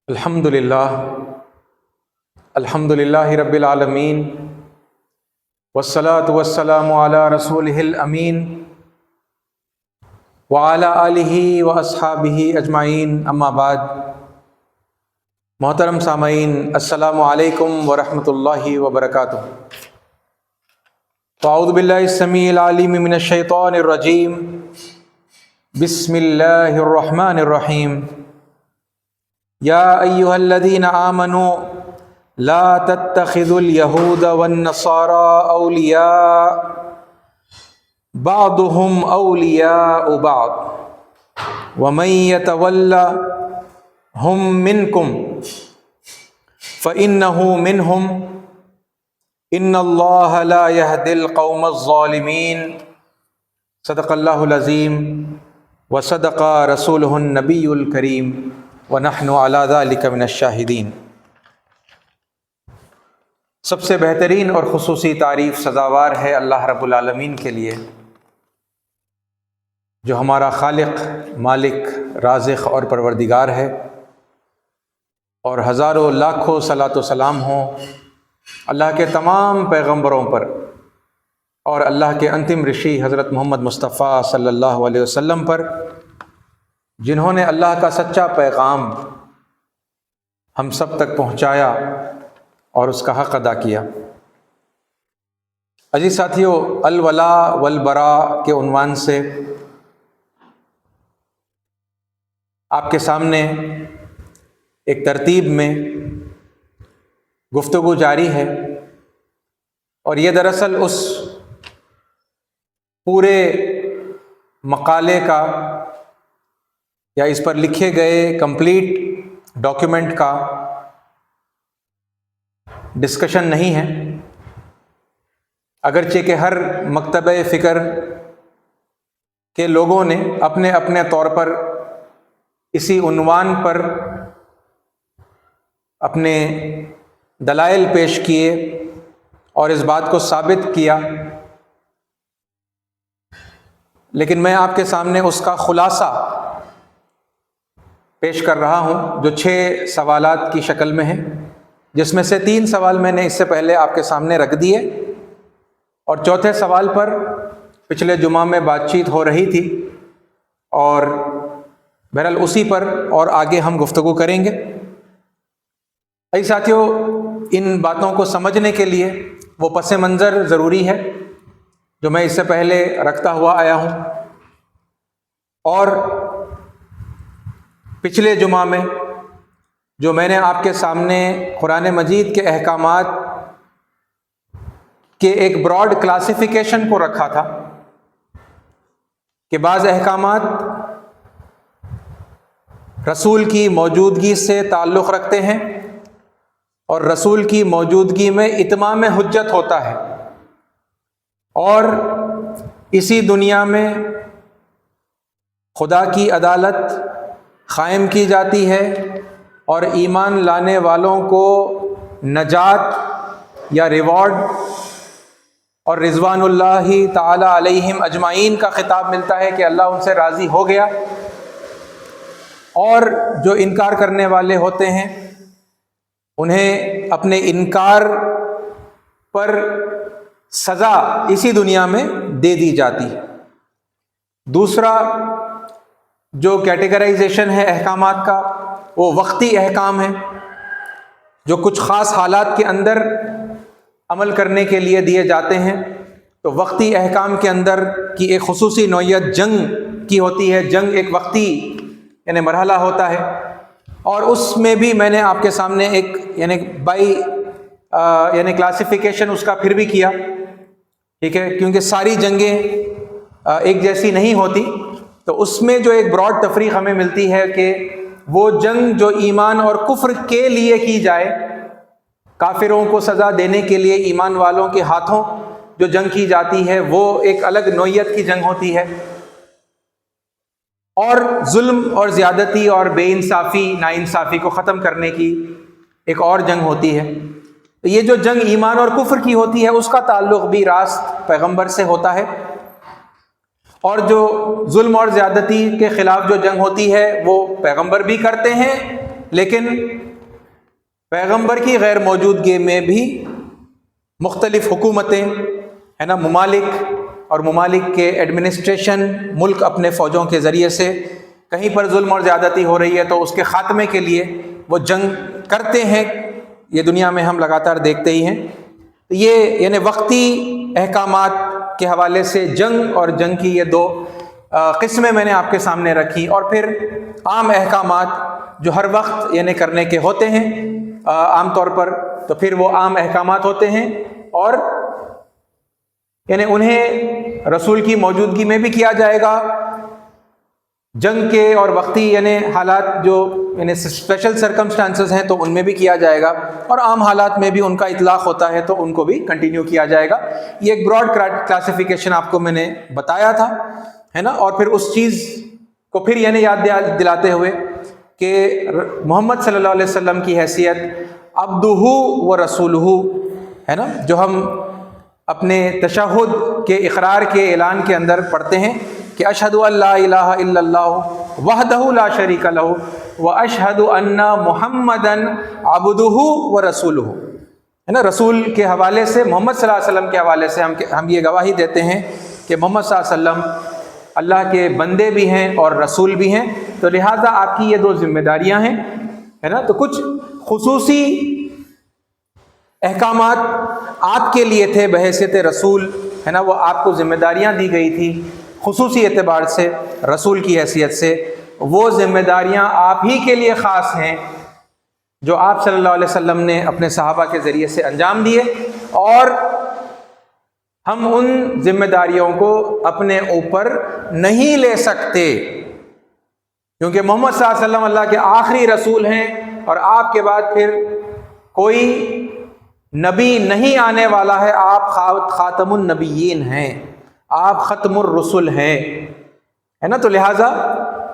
الحمد للہ رب العالمین والصلاة والسلام علی رسولہ الامین وعلی آلہ واصحابہ اجمعین، اما بعد۔ محترم سامعین، السلام علیکم ورحمۃ اللہ وبرکاتہ۔ اعوذ باللہ السمیع العلیم من الشیطان الرجیم، بسم اللہ الرحمن الرحیم۔ یا ایہا الذین آمنوا لا تتخذوا اليہود والنصارى اولیاء بعضهم اولیاء بعض ومن يتولهم منکم فإنہ منہم ان اللہ لا يهدی القوم الظالمین۔ صدق اللہ العظیم وصدق رسولہ النبی الکریم ونحن علی ذلک من الشاہدین۔ سب سے بہترین اور خصوصی تعریف سزاوار ہے اللہ رب العالمین کے لیے، جو ہمارا خالق، مالک، رازق اور پروردگار ہے، اور ہزاروں لاکھوں صلاۃ و سلام ہوں اللہ کے تمام پیغمبروں پر اور اللہ کے انتم رشی حضرت محمد مصطفیٰ صلی اللہ علیہ وسلم پر، جنہوں نے اللہ کا سچا پیغام ہم سب تک پہنچایا اور اس کا حق ادا کیا۔ عزیز ساتھیو، الولاء والبراء کے عنوان سے آپ کے سامنے ایک ترتیب میں گفتگو جاری ہے، اور یہ دراصل اس پورے مقالے کا یا اس پر لکھے گئے کمپلیٹ ڈاکیومنٹ کا ڈسکشن نہیں ہے، اگرچہ کہ ہر مکتبہ فکر کے لوگوں نے اپنے اپنے طور پر اسی عنوان پر اپنے دلائل پیش کیے اور اس بات کو ثابت کیا، لیکن میں آپ کے سامنے اس کا خلاصہ پیش کر رہا ہوں، جو 6 سوالات کی شکل میں ہیں، جس میں سے 3 سوال میں نے اس سے پہلے آپ کے سامنے رکھ دیے، اور چوتھے سوال پر پچھلے جمعہ میں بات چیت ہو رہی تھی، اور بہرحال اسی پر اور آگے ہم گفتگو کریں گے۔ اے ساتھیو، ان باتوں کو سمجھنے کے لیے وہ پس منظر ضروری ہے جو میں اس سے پہلے رکھتا ہوا آیا ہوں، اور پچھلے جمعہ میں جو میں نے آپ کے سامنے قرآن مجید کے احکامات کے ایک براڈ کلاسیفیکیشن کو رکھا تھا کہ بعض احکامات رسول کی موجودگی سے تعلق رکھتے ہیں اور رسول کی موجودگی میں اتمام حجت ہوتا ہے، اور اسی دنیا میں خدا کی عدالت قائم کی جاتی ہے اور ایمان لانے والوں کو نجات یا ریوارڈ اور رضوان اللہ تعالی علیہم اجمعین کا خطاب ملتا ہے کہ اللہ ان سے راضی ہو گیا، اور جو انکار کرنے والے ہوتے ہیں انہیں اپنے انکار پر سزا اسی دنیا میں دے دی جاتی ہے۔ دوسرا جو کیٹیگرائزیشن ہے احکامات کا، وہ وقتی احکام ہیں جو کچھ خاص حالات کے اندر عمل کرنے کے لیے دیے جاتے ہیں۔ تو وقتی احکام کے اندر کی ایک خصوصی نوعیت جنگ کی ہوتی ہے، جنگ ایک وقتی یعنی مرحلہ ہوتا ہے، اور اس میں بھی میں نے آپ کے سامنے ایک یعنی کلاسیفیکیشن اس کا پھر بھی کیا، ٹھیک ہے، کیونکہ ساری جنگیں ایک جیسی نہیں ہوتی، تو اس میں جو ایک براڈ تفریق ہمیں ملتی ہے کہ وہ جنگ جو ایمان اور کفر کے لیے کی جائے، کافروں کو سزا دینے کے لیے ایمان والوں کے ہاتھوں جو جنگ کی جاتی ہے، وہ ایک الگ نوعیت کی جنگ ہوتی ہے، اور ظلم اور زیادتی اور بے انصافی، ناانصافی کو ختم کرنے کی ایک اور جنگ ہوتی ہے۔ تو یہ جو جنگ ایمان اور کفر کی ہوتی ہے، اس کا تعلق بھی راست پیغمبر سے ہوتا ہے، اور جو ظلم اور زیادتی کے خلاف جو جنگ ہوتی ہے وہ پیغمبر بھی کرتے ہیں لیکن پیغمبر کی غیر موجودگی میں بھی مختلف حکومتیں ہے نا، ممالک اور ممالک کے ایڈمنسٹریشن، ملک اپنے فوجوں کے ذریعے سے کہیں پر ظلم اور زیادتی ہو رہی ہے تو اس کے خاتمے کے لیے وہ جنگ کرتے ہیں. یہ دنیا میں ہم لگاتار دیکھتے ہی ہیں. یہ یعنی وقتی احکامات کے حوالے سے جنگ اور جنگ کی یہ دو قسمیں میں نے آپ کے سامنے رکھی، اور پھر عام احکامات جو ہر وقت یعنی کرنے کے ہوتے ہیں عام طور پر، تو پھر وہ عام احکامات ہوتے ہیں اور یعنی انہیں رسول کی موجودگی میں بھی کیا جائے گا. جنگ کے اور وقتی یعنی حالات جو یعنی اسپیشل سرکمسٹانسز ہیں تو ان میں بھی کیا جائے گا، اور عام حالات میں بھی ان کا اطلاق ہوتا ہے تو ان کو بھی کنٹینیو کیا جائے گا. یہ ایک براڈ کلاسیفیکیشن آپ کو میں نے بتایا تھا ہے نا. اور پھر اس چیز کو پھر یعنی یاد دلاتے ہوئے کہ محمد صلی اللہ علیہ وسلم کی حیثیت عبدہ و رسولہ ہے نا، جو ہم اپنے تشہد کے اقرار کے اعلان کے اندر پڑھتے ہیں کہ اشہد ان لا الہ الا اللہ وحدہ لا شریک لہ واشہد ان محمدا عبدہ و رسولہ ہے نا. رسول کے حوالے سے، محمد صلی اللہ علیہ وسلم کے حوالے سے ہم یہ گواہی دیتے ہیں کہ محمد صلی اللہ علیہ وسلم اللہ کے بندے بھی ہیں اور رسول بھی ہیں. تو لہٰذا آپ کی یہ دو ذمہ داریاں ہیں ہے نا. تو کچھ خصوصی احکامات آپ کے لیے تھے بحیثیت رسول ہے نا، وہ آپ کو ذمہ داریاں دی گئی تھی خصوصی اعتبار سے رسول کی حیثیت سے. وہ ذمہ داریاں آپ ہی کے لیے خاص ہیں جو آپ صلی اللہ علیہ وسلم نے اپنے صحابہ کے ذریعے سے انجام دیے، اور ہم ان ذمہ داریوں کو اپنے اوپر نہیں لے سکتے کیونکہ محمد صلی اللہ علیہ وسلم اللہ کے آخری رسول ہیں، اور آپ کے بعد پھر کوئی نبی نہیں آنے والا ہے. آپ خاتم النبیین ہیں، آپ ختم الرسل ہیں ہے نا. تو لہٰذا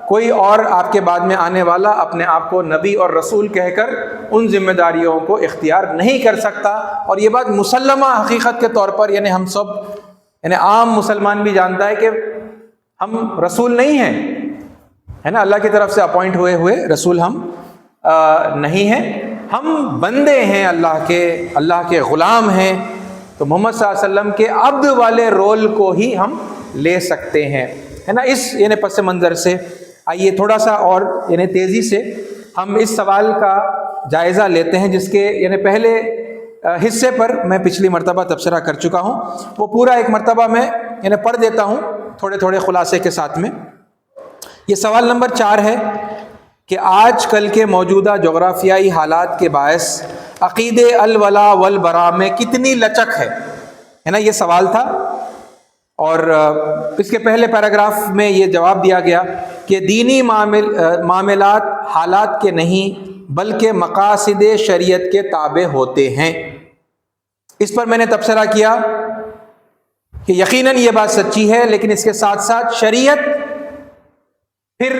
کوئی اور آپ کے بعد میں آنے والا اپنے آپ کو نبی اور رسول کہہ کر ان ذمہ داریوں کو اختیار نہیں کر سکتا. اور یہ بات مسلمہ حقیقت کے طور پر یعنی ہم سب یعنی عام مسلمان بھی جانتا ہے کہ ہم رسول نہیں ہیں ہے نا. اللہ کی طرف سے اپوائنٹ ہوئے رسول ہم نہیں ہیں، ہم بندے ہیں اللہ کے غلام ہیں. تو محمد صلی اللہ علیہ وسلم کے عبد والے رول کو ہی ہم لے سکتے ہیں ہے نا. اس یعنی پس منظر سے آئیے تھوڑا سا اور یعنی تیزی سے ہم اس سوال کا جائزہ لیتے ہیں جس کے یعنی پہلے حصے پر میں پچھلی مرتبہ تبصرہ کر چکا ہوں. وہ پورا ایک مرتبہ میں یعنی پڑھ دیتا ہوں تھوڑے خلاصے کے ساتھ میں. یہ سوال نمبر 4 ہے کہ آج کل کے موجودہ جغرافیائی حالات کے باعث عقیدے الولا والبراء میں کتنی لچک ہے نا. یہ سوال تھا، اور اس کے پہلے پیراگراف میں یہ جواب دیا گیا کہ دینی معاملات حالات کے نہیں بلکہ مقاصد شریعت کے تابع ہوتے ہیں. اس پر میں نے تبصرہ کیا کہ یقیناً یہ بات سچی ہے، لیکن اس کے ساتھ ساتھ شریعت پھر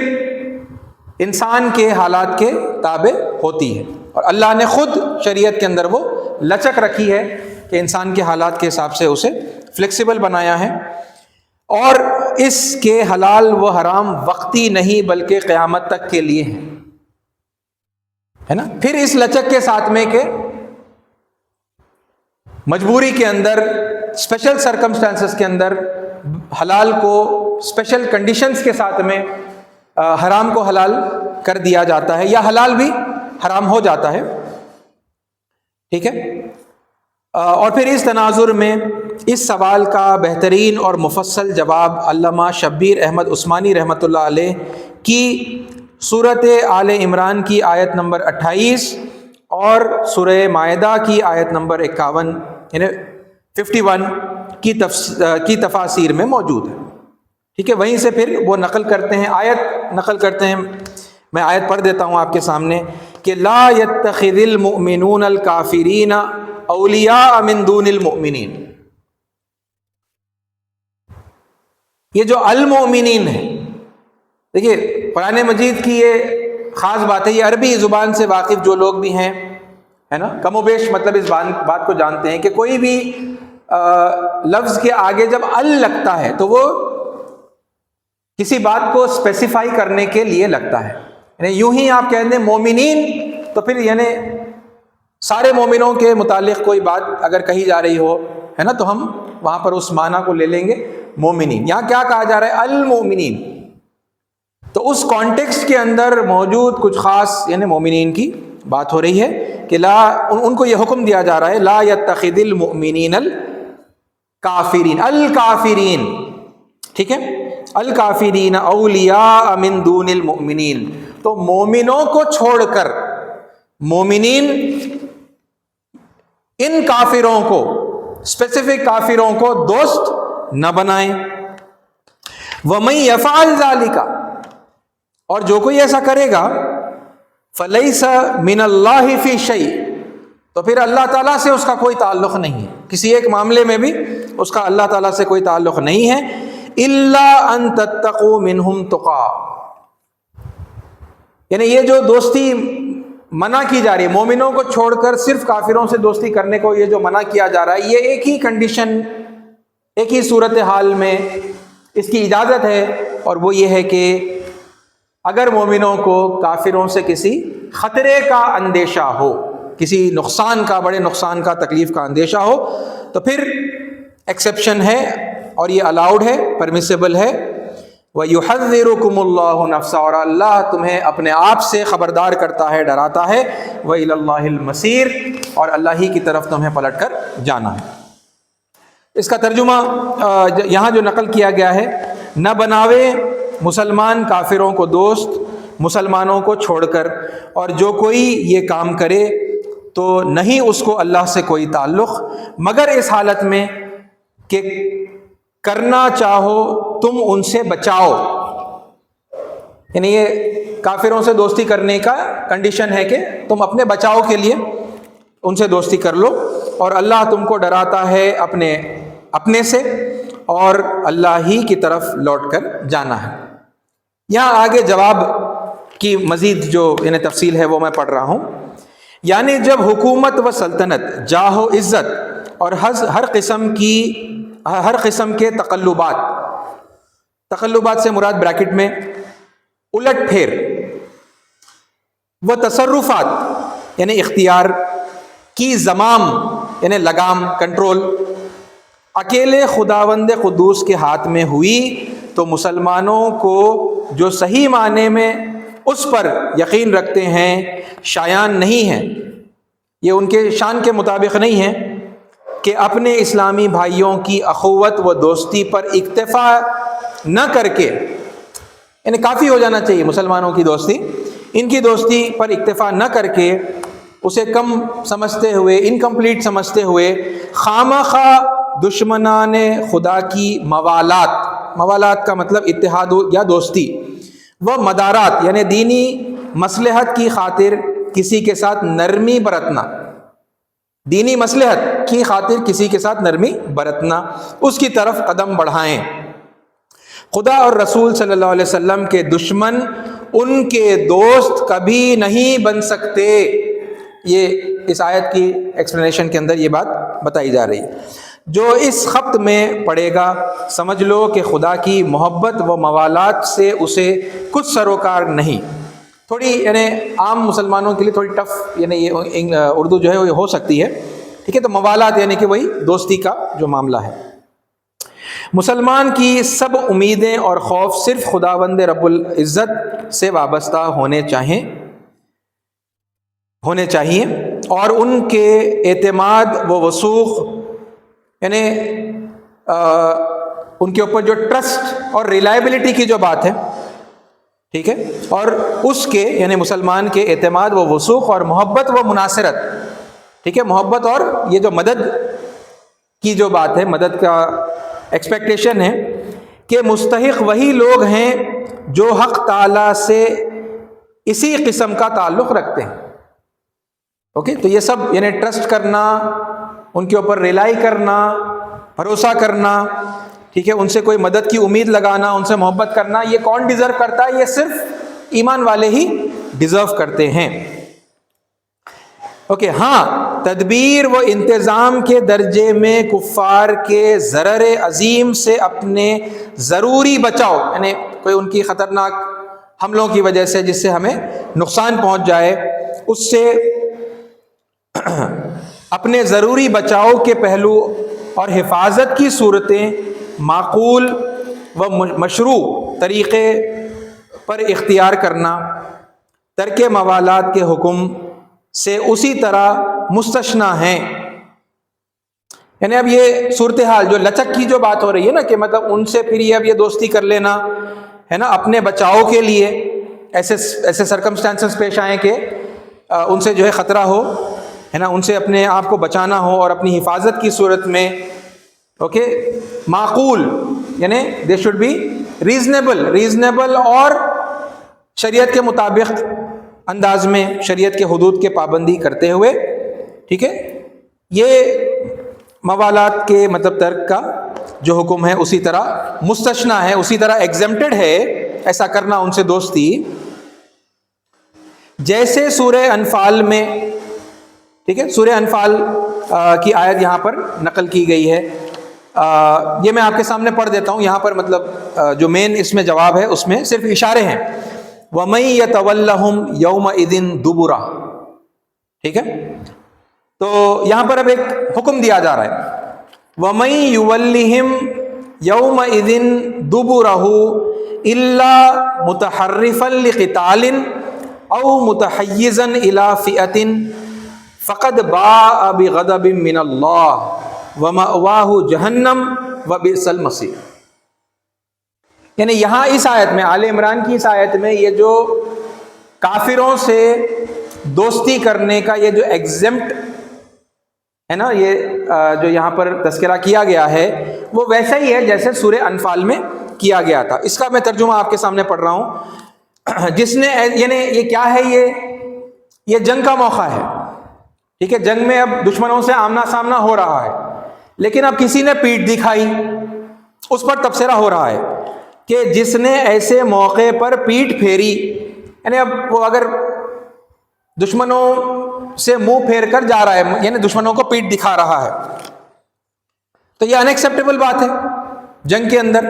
انسان کے حالات کے تابع ہوتی ہے، اور اللہ نے خود شریعت کے اندر وہ لچک رکھی ہے کہ انسان کے حالات کے حساب سے اسے فلیکسیبل بنایا ہے. اور اس کے حلال و حرام وقتی نہیں بلکہ قیامت تک کے لیے ہیں ہے نا. پھر اس لچک کے ساتھ میں کہ مجبوری کے اندر، اسپیشل سرکمسٹانسز کے اندر حلال کو اسپیشل کنڈیشنز کے ساتھ میں حرام کو حلال کر دیا جاتا ہے، یا حلال بھی حرام ہو جاتا ہے. ٹھیک ہے. اور پھر اس تناظر میں اس سوال کا بہترین اور مفصل جواب علامہ شبیر احمد عثمانی رحمۃ اللہ علیہ کی سورۃ آل عمران کی آیت نمبر 28 اور سورہ مائدہ کی آیت نمبر 51 یعنی 51 کی تفاسیر میں موجود ہے. ٹھیک ہے. وہیں سے پھر وہ نقل کرتے ہیں، آیت نقل کرتے ہیں. میں آیت پڑھ دیتا ہوں آپ کے سامنے کہ لا يتخذ المؤمنون الکافرین اولیاء من دون المؤمنین. یہ جو المؤمنین ہے، دیکھیے قرآن مجید کی یہ خاص بات ہے، یہ عربی زبان سے واقف جو لوگ بھی ہیں ہے نا، کم و بیش مطلب اس بات کو جانتے ہیں کہ کوئی بھی لفظ کے آگے جب ال لگتا ہے تو وہ کسی بات کو اسپیسیفائی کرنے کے لیے لگتا ہے. یعنی یوں ہی آپ کہہ دیں مومنین تو پھر یعنی سارے مومنوں کے متعلق کوئی بات اگر کہی جا رہی ہو ہے نا تو ہم وہاں پر اس معنی کو لے لیں گے مومنین. یہاں کیا کہا جا رہا ہے؟ المومنین. تو اس کانٹیکسٹ کے اندر موجود کچھ خاص یعنی مومنین کی بات ہو رہی ہے کہ ان کو یہ حکم دیا جا رہا ہے لا یتخذ المؤمنین الکافرین. الکافرین ٹھیک ہے، الکافرین اولیاء من دون المؤمنین. تو مومنوں کو چھوڑ کر مومنین ان کافروں کو، اسپیسیفک کافروں کو دوست نہ بنائیں. وَمَن يَفْعَلْ ذَلِكَ، اور جو کوئی ایسا کرے گا فَلَيْسَ مِنَ اللَّهِ فِي شَيْءٍ، تو پھر اللہ تعالیٰ سے اس کا کوئی تعلق نہیں ہے، کسی ایک معاملے میں بھی اس کا اللہ تعالیٰ سے کوئی تعلق نہیں ہے. إِلَّا أَن تَتَّقُوا مِنْهُمْ تُقَاةً، یعنی یہ جو دوستی منع کی جا رہی ہے مومنوں کو چھوڑ کر صرف کافروں سے دوستی کرنے کو، یہ جو منع کیا جا رہا ہے یہ ایک ہی کنڈیشن، ایک ہی صورتحال میں اس کی اجازت ہے، اور وہ یہ ہے کہ اگر مومنوں کو کافروں سے کسی خطرے کا اندیشہ ہو، کسی نقصان کا، بڑے نقصان کا، تکلیف کا اندیشہ ہو تو پھر ایکسیپشن ہے اور یہ الاؤڈ ہے، پرمیسیبل ہے. وَيُحَذِّرُكُمُ اللَّهُ نَفْسَهُ، اور اللہ تمہیں اپنے آپ سے خبردار کرتا ہے، ڈراتا ہے. وَإِلَى اللَّهِ الْمَصِيرُ، اور اللہ ہی کی طرف تمہیں پلٹ کر جانا ہے. اس کا ترجمہ یہاں جو نقل کیا گیا ہے، نہ بناوے مسلمان کافروں کو دوست مسلمانوں کو چھوڑ کر، اور جو کوئی یہ کام کرے تو نہیں اس کو اللہ سے کوئی تعلق مگر اس حالت میں کہ کرنا چاہو تم ان سے بچاؤ. یعنی یہ کافروں سے دوستی کرنے کا کنڈیشن ہے کہ تم اپنے بچاؤ کے لیے ان سے دوستی کر لو، اور اللہ تم کو ڈراتا ہے اپنے سے، اور اللہ ہی کی طرف لوٹ کر جانا ہے. یہاں آگے جواب کی مزید جو یعنی تفصیل ہے وہ میں پڑھ رہا ہوں. یعنی جب حکومت و سلطنت، جاہ و عزت اور ہر قسم کے تقلبات سے مراد بریکٹ میں الٹ پھیر، وہ تصرفات یعنی اختیار کی زمام یعنی لگام، کنٹرول اکیلے خداوند قدوس کے ہاتھ میں ہوئی تو مسلمانوں کو جو صحیح معنی میں اس پر یقین رکھتے ہیں شایان نہیں ہے، یہ ان کے شان کے مطابق نہیں ہے کہ اپنے اسلامی بھائیوں کی اخوت و دوستی پر اکتفا نہ کر کے، یعنی کافی ہو جانا چاہیے مسلمانوں کی دوستی، ان کی دوستی پر اکتفا نہ کر کے اسے کم سمجھتے ہوئے، انکمپلیٹ سمجھتے ہوئے خامخواہ دشمنان خدا کی موالات کا مطلب اتحاد یا دوستی، وہ مدارات یعنی دینی مصلحت کی خاطر کسی کے ساتھ نرمی برتنا، دینی مصلحت کی خاطر کسی کے ساتھ نرمی برتنا، اس کی طرف قدم بڑھائیں. خدا اور رسول صلی اللہ علیہ وسلم کے دشمن ان کے دوست کبھی نہیں بن سکتے. یہ اس آیت کی ایکسپلینیشن کے اندر یہ بات بتائی جا رہی ہے. جو اس خط میں پڑھے گا سمجھ لو کہ خدا کی محبت و موالات سے اسے کچھ سروکار نہیں. تھوڑی یعنی عام مسلمانوں کے لیے تھوڑی ٹف یعنی یہ اردو جو ہے وہ ہو سکتی ہے، ٹھیک ہے. تو موالات یعنی کہ وہی دوستی کا جو معاملہ ہے. مسلمان کی سب امیدیں اور خوف صرف خداوند رب العزت سے وابستہ ہونے چاہیے، اور ان کے اعتماد و وثوق یعنی ان کے اوپر جو ٹرسٹ اور ریلائبلٹی کی جو بات ہے، ٹھیک ہے، اور اس کے یعنی مسلمان کے اعتماد و وثوق اور محبت و مناصرت، ٹھیک ہے، محبت اور یہ جو مدد کی جو بات ہے، مدد کا ایکسپیکٹیشن ہے کہ مستحق وہی لوگ ہیں جو حق تعالی سے اسی قسم کا تعلق رکھتے ہیں. اوکے، تو یہ سب یعنی ٹرسٹ کرنا، ان کے اوپر ریلائی کرنا، بھروسہ کرنا، ٹھیک ہے، ان سے کوئی مدد کی امید لگانا، ان سے محبت کرنا، یہ کون ڈیزرو کرتا ہے؟ یہ صرف ایمان والے ہی ڈیزرو کرتے ہیں. اوکے، ہاں تدبیر و انتظام کے درجے میں کفار کے ضرر عظیم سے اپنے ضروری بچاؤ، یعنی کوئی ان کی خطرناک حملوں کی وجہ سے جس سے ہمیں نقصان پہنچ جائے، اس سے اپنے ضروری بچاؤ کے پہلو اور حفاظت کی صورتیں معقول و مشروع طریقے پر اختیار کرنا ترک موالات کے حکم سے اسی طرح مستثنیٰ ہیں۔ یعنی اب یہ صورتحال جو لچک کی جو بات ہو رہی ہے نا، کہ مطلب ان سے پھر یہ اب یہ دوستی کر لینا ہے نا اپنے بچاؤ کے لیے، ایسے سرکمسٹانسز پیش آئیں کہ ان سے جو ہے خطرہ ہو ہے نا، ان سے اپنے آپ کو بچانا ہو اور اپنی حفاظت کی صورت میں اوکے معقول یعنی دے شوڈ بی ریزنیبل اور شریعت کے مطابق انداز میں، شریعت کے حدود کے پابندی کرتے ہوئے، ٹھیک ہے، یہ موالات کے مطلب ترک کا جو حکم ہے اسی طرح مستثنیٰ ہے، اسی طرح ایگزمپٹڈ ہے ایسا کرنا ان سے دوستی، جیسے سورہ انفال میں، ٹھیک ہے، سورہ انفال کی آیت یہاں پر نقل کی گئی ہے، یہ میں آپ کے سامنے پڑھ دیتا ہوں، یہاں پر مطلب جو مین اس میں جواب ہے اس میں صرف اشارے ہیں، وَمَن يَتَوَلَّهُمْ يَوْمَئِذٍ دُبُرًا، ٹھیک ہے، تو یہاں پر اب ایک حکم دیا جا رہا ہے، وَمَن يُوَلِّهِمْ يَوْمَئِذٍ دُبُرَهُ إِلَّا مُتَحَرِّفًا لِقِتَالٍ أَوْ مُتَحَيِّزًا إِلَى فِئَةٍ فَقَدْ بَاءَ بِغَضَبٍ مِّنَ اللَّهِ وَمَأْوَاهُ جَهَنَّمُ وَبِئْسَ الْمَصِيرُ۔ یعنی یہاں اس آیت میں، آل عمران کی اس آیت میں، یہ جو کافروں سے دوستی کرنے کا یہ جو ایگزمپٹ ہے نا، یہ جو یہاں پر تذکرہ کیا گیا ہے وہ ویسا ہی ہے جیسے سورہ انفال میں کیا گیا تھا۔ اس کا میں ترجمہ آپ کے سامنے پڑھ رہا ہوں، جس نے یعنی یہ کیا ہے، یہ جنگ کا موقع ہے، ٹھیک ہے، جنگ میں اب دشمنوں سے آمنا سامنا ہو رہا ہے، لیکن اب کسی نے پیٹھ دکھائی، اس پر تبصرہ ہو رہا ہے کہ جس نے ایسے موقع پر پیٹھ پھیری، یعنی اب وہ اگر دشمنوں سے منہ پھیر کر جا رہا ہے، یعنی دشمنوں کو پیٹھ دکھا رہا ہے، تو یہ ان ایکسیپٹیبل بات ہے جنگ کے اندر،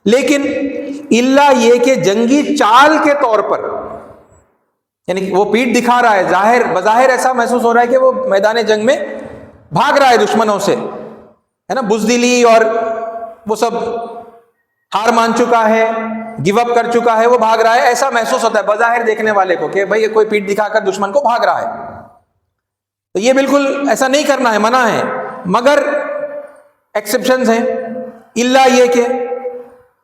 لیکن الا یہ کہ جنگی چال کے طور پر، یعنی وہ پیٹھ دکھا رہا ہے، بظاہر ایسا محسوس ہو رہا ہے کہ وہ میدان جنگ میں بھاگ رہا ہے دشمنوں سے، ہے نا، بزدلی اور وہ سب ہار مان چکا ہے، گیو اپ کر چکا ہے، وہ بھاگ رہا ہے، ایسا محسوس ہوتا ہے بظاہر دیکھنے والے کو کہ بھائی یہ کوئی پیٹھ دکھا کر دشمن کو بھاگ رہا ہے، تو یہ بالکل ایسا نہیں کرنا ہے، منع ہے، مگر ایکسیپشنز ہیں، الا یہ کہ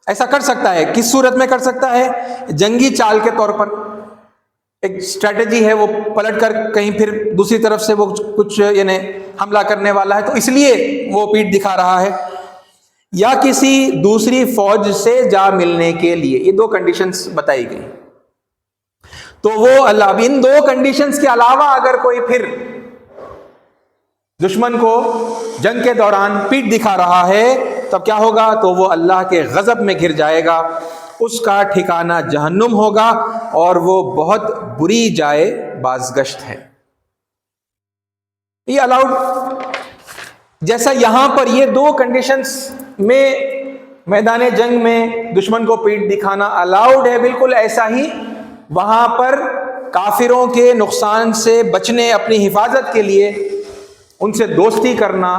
ایسا کر سکتا ہے، کس صورت میں کر سکتا ہے، جنگی چال کے طور پر، ایک اسٹریٹجی ہے، وہ پلٹ کر کہیں پھر دوسری طرف سے وہ کچھ یعنی حملہ کرنے والا ہے تو اس لیے وہ پیٹھ دکھا رہا ہے، یا کسی دوسری فوج سے جا ملنے کے لیے، یہ دو کنڈیشنز بتائی گئی، تو وہ اللہ ان دو کنڈیشنز کے علاوہ اگر کوئی پھر دشمن کو جنگ کے دوران پیٹھ دکھا رہا ہے تب کیا ہوگا، تو وہ اللہ کے غضب میں گر جائے گا، اس کا ٹھکانہ جہنم ہوگا اور وہ بہت بری جائے بازگشت ہے۔ یہ الاؤڈ، جیسا یہاں پر یہ دو کنڈیشنز میں میدان جنگ میں دشمن کو پیٹھ دکھانا الاؤڈ ہے، بالکل ایسا ہی وہاں پر کافروں کے نقصان سے بچنے، اپنی حفاظت کے لیے ان سے دوستی کرنا،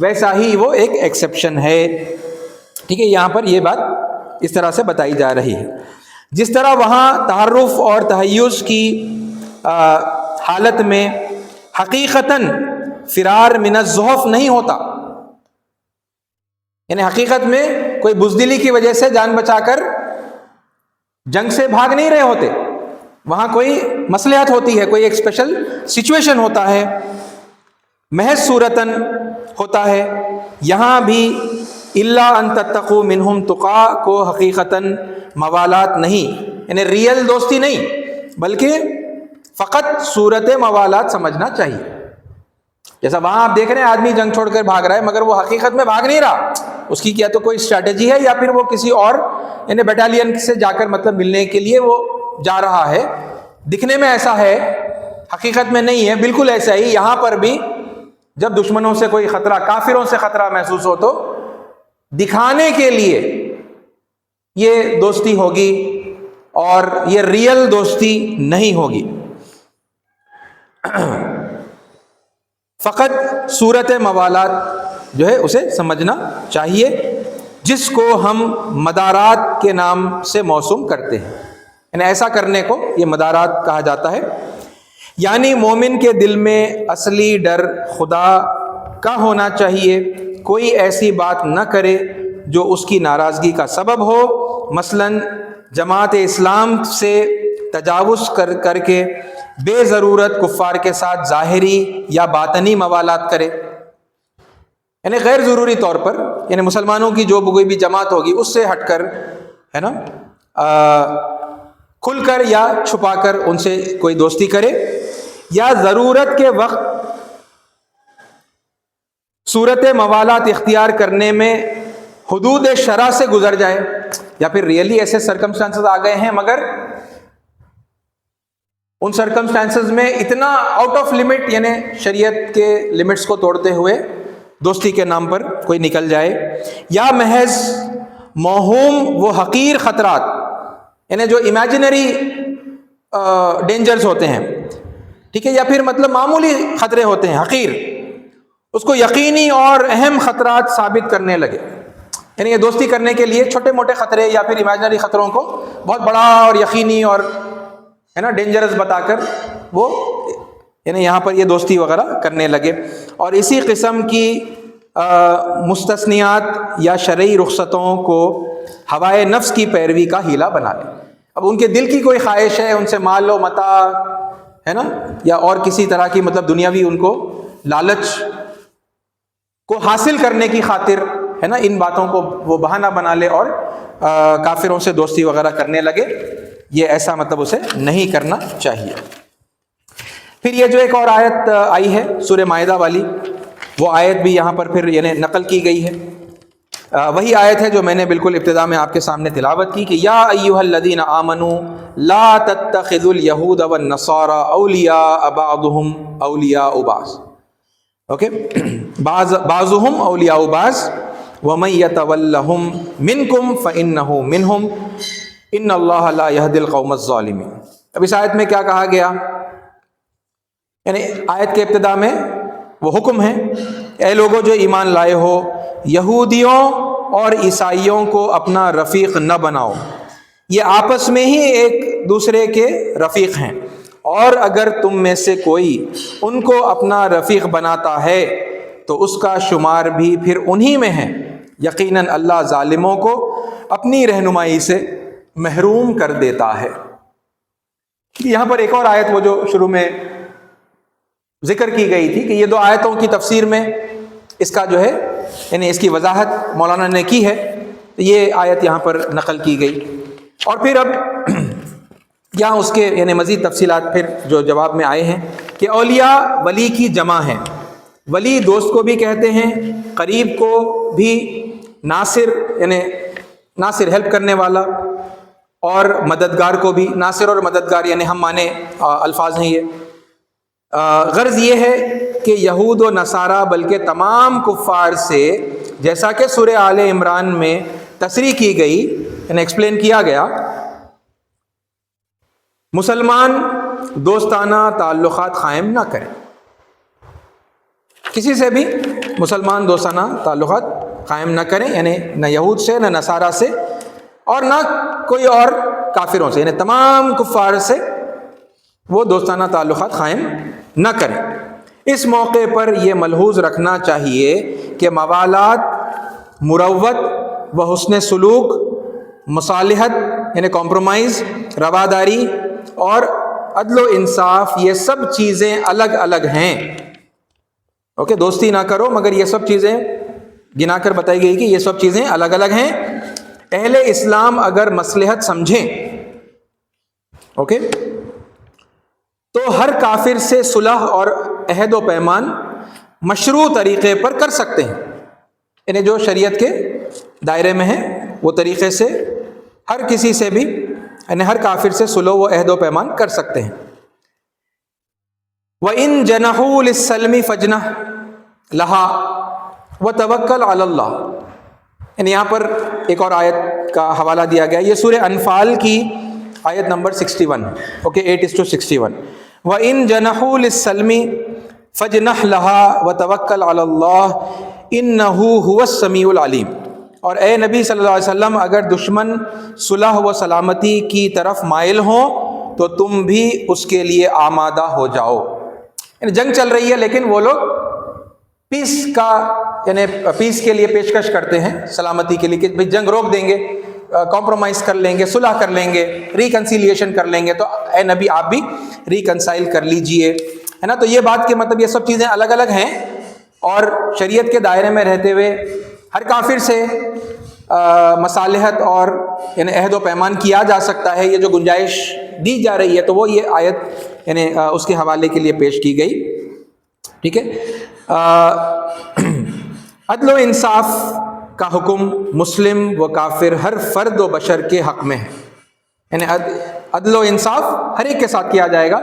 ویسا ہی وہ ایک ایکسیپشن ہے، ٹھیک ہے، یہاں پر یہ بات اس طرح سے بتائی جا رہی ہے۔ جس طرح وہاں تعارف اور تحیز کی حالت میں حقیقتاً فرار من الزحف نہیں ہوتا، یعنی حقیقت میں کوئی بزدلی کی وجہ سے جان بچا کر جنگ سے بھاگ نہیں رہے ہوتے، وہاں کوئی مصلحت ہوتی ہے، کوئی ایک اسپیشل سچویشن ہوتا ہے، محض صورتاً ہوتا ہے، یہاں بھی الا ان تتقوا منہم تقا کو حقیقتاً موالات نہیں، یعنی ریئل دوستی نہیں، بلکہ فقط صورت موالات سمجھنا چاہیے۔ جیسا وہاں آپ دیکھ رہے ہیں آدمی جنگ چھوڑ کر بھاگ رہا ہے، مگر وہ حقیقت میں بھاگ نہیں رہا، اس کی کیا تو کوئی اسٹریٹجی ہے، یا پھر وہ کسی اور یعنی بیٹالین سے جا کر مطلب ملنے کے لیے وہ جا رہا ہے، دکھنے میں ایسا ہے، حقیقت میں نہیں ہے۔ بالکل ایسا ہی یہاں پر بھی جب دشمنوں سے کوئی خطرہ، کافروں سے خطرہ محسوس ہو تو دکھانے کے لیے یہ دوستی ہوگی، اور یہ ریئل دوستی نہیں ہوگی. فقط صورت موالات جو ہے اسے سمجھنا چاہیے، جس کو ہم مدارات کے نام سے موسوم کرتے ہیں. یعنی ایسا کرنے کو یہ مدارات کہا جاتا ہے. یعنی مومن کے دل میں اصلی ڈر خدا کا ہونا چاہیے، کوئی ایسی بات نہ کرے جو اس کی ناراضگی کا سبب ہو، مثلاً جماعت اسلام سے تجاوز کر کے بے ضرورت کفار کے ساتھ ظاہری یا باطنی موالات کرے. یعنی غیر ضروری طور پر، یعنی مسلمانوں کی جو کوئی بھی جماعت ہوگی اس سے ہٹ کر، ہے نا، کھل کر یا چھپا کر ان سے کوئی دوستی کرے، یا ضرورت کے وقت صورت موالات اختیار کرنے میں حدود شرع سے گزر جائے، یا پھر ریئلی ایسے سرکمسٹانسز آ گئے ہیں مگر ان سرکمسٹانسز میں اتنا آؤٹ آف لمٹ، یعنی شریعت کے لمٹس کو توڑتے ہوئے دوستی کے نام پر کوئی نکل جائے، یا محض موہوم وہ حقیر خطرات، یعنی جو امیجنری ڈینجرز ہوتے ہیں، ٹھیک ہے، یا پھر مطلب معمولی خطرے ہوتے ہیں حقیر، اس کو یقینی اور اہم خطرات ثابت کرنے لگے. یعنی یہ دوستی کرنے کے لیے چھوٹے موٹے خطرے یا پھر امیجنری خطروں کو بہت بڑا اور یقینی اور، ہے نا، ڈینجرس بتا کر وہ، یعنی یہاں پر یہ دوستی وغیرہ کرنے لگے. اور اسی قسم کی مستثنیات یا شرعی رخصتوں کو ہوائے نفس کی پیروی کا ہیلا بنا لے. اب ان کے دل کی کوئی خواہش ہے، ان سے مال و متاع، ہے نا، یا اور کسی طرح کی مطلب دنیاوی ان کو لالچ کو حاصل کرنے کی خاطر، ہے نا، ان باتوں کو وہ بہانہ بنا لے اور کافروں سے دوستی وغیرہ کرنے لگے. یہ ایسا مطلب اسے نہیں کرنا چاہیے. پھر یہ جو ایک اور آیت آئی ہے سورہ مائدہ والی، وہ آیت بھی یہاں پر پھر یعنی نقل کی گئی ہے. وہی آیت ہے جو میں نے بالکل ابتدا میں آپ کے سامنے تلاوت کی کہ یا ایھا الذین آمنوا لا تتخذوا اليہود والنصارى اولیاء بعضهم اولیاء بعض. اوکے، بعضهم اولیاء بعض ومن یتولہم منکم فانہ منہم ان اللہ لا یہدی القوم الظالمین. اب اس آیت میں کیا کہا گیا؟ یعنی آیت کے ابتدا میں وہ حکم ہے، اے لوگوں جو ایمان لائے ہو، یہودیوں اور عیسائیوں کو اپنا رفیق نہ بناؤ، یہ آپس میں ہی ایک دوسرے کے رفیق ہیں، اور اگر تم میں سے کوئی ان کو اپنا رفیق بناتا ہے تو اس کا شمار بھی پھر انہی میں ہے، یقیناً اللہ ظالموں کو اپنی رہنمائی سے محروم کر دیتا ہے. یہاں پر ایک اور آیت وہ جو شروع میں ذکر کی گئی تھی کہ یہ دو آیتوں کی تفسیر میں اس کا جو ہے یعنی اس کی وضاحت مولانا نے کی ہے، یہ آیت یہاں پر نقل کی گئی. اور پھر اب یہاں اس کے یعنی مزید تفصیلات پھر جو جواب میں آئے ہیں کہ اولیاء ولی کی جمع ہیں. ولی دوست کو بھی کہتے ہیں، قریب کو بھی، ناصر یعنی ناصر ہیلپ کرنے والا، اور مددگار کو بھی. ناصر اور مددگار یعنی ہم مانے الفاظ ہیں یہ. غرض یہ ہے کہ یہود و نصارہ بلکہ تمام کفار سے، جیسا کہ سورہ آل عمران میں تصریح کی گئی یعنی ایکسپلین کیا گیا، مسلمان دوستانہ تعلقات قائم نہ کریں. کسی سے بھی مسلمان دوستانہ تعلقات قائم نہ کریں، یعنی نہ یہود سے، نہ نصارہ سے، اور نہ کوئی اور کافروں سے، یعنی تمام کفار سے وہ دوستانہ تعلقات قائم نہ کریں. اس موقع پر یہ ملحوظ رکھنا چاہیے کہ موالات، مروت و حسن سلوک، مصالحت یعنی کمپرومائز، رواداری اور عدل و انصاف، یہ سب چیزیں الگ الگ ہیں. اوکے، دوستی نہ کرو مگر یہ سب چیزیں گنا کر بتائی گئی کہ یہ سب چیزیں الگ الگ ہیں. اہل اسلام اگر مصلحت سمجھیں، اوکے، تو ہر کافر سے صلح اور عہد و پیمان مشروع طریقے پر کر سکتے ہیں. یعنی جو شریعت کے دائرے میں ہے وہ طریقے سے ہر کسی سے بھی، یعنی ہر کافر سے صلح و عہد و پیمان کر سکتے ہیں. وَإِن جَنَحُوا لِلسَّلْمِ فَاجْنَحْ لَهَا وَتَوَكَّلْ عَلَى اللَّهِ. یعنی یہاں پر ایک اور آیت کا حوالہ دیا گیا، یہ سورہ انفال کی آیت نمبر 61. اوکے 8:61. وَإِن جَنَحُوا لِلسَّلْمِ فَاجْنَحْ لَهَا وَتَوَكَّلْ عَلَى اللَّهِ إِنَّهُ هُوَ السَّمِيعُ الْعَلِيمُ. اور اے نبی صلی اللہ علیہ وسلم اگر دشمن صلح و سلامتی کی طرف مائل ہوں تو تم بھی اس کے لیے آمادہ ہو جاؤ. یعنی جنگ چل رہی ہے لیکن وہ لوگ پیس کا یعنی پیس کے لیے پیشکش کرتے ہیں، سلامتی کے لیے کہ بھئی جنگ روک دیں گے، کمپرومائز کر لیں گے، صلح کر لیں گے، ریکنسیلیشن کر لیں گے. تو اے نبی آپ بھی ریکنسائل کر لیجئے، ہے نا. تو یہ بات کہ مطلب یہ سب چیزیں الگ الگ ہیں اور شریعت کے دائرے میں رہتے ہوئے ہر کافر سے مصالحت اور یعنی عہد و پیمان کیا جا سکتا ہے. یہ جو گنجائش دی جا رہی ہے تو وہ یہ آیت یعنی اس کے حوالے کے لیے پیش کی گئی. ٹھیک ہے. عدل و انصاف کا حکم مسلم و کافر ہر فرد و بشر کے حق میں ہے. یعنی عدل و انصاف ہر ایک کے ساتھ کیا جائے گا،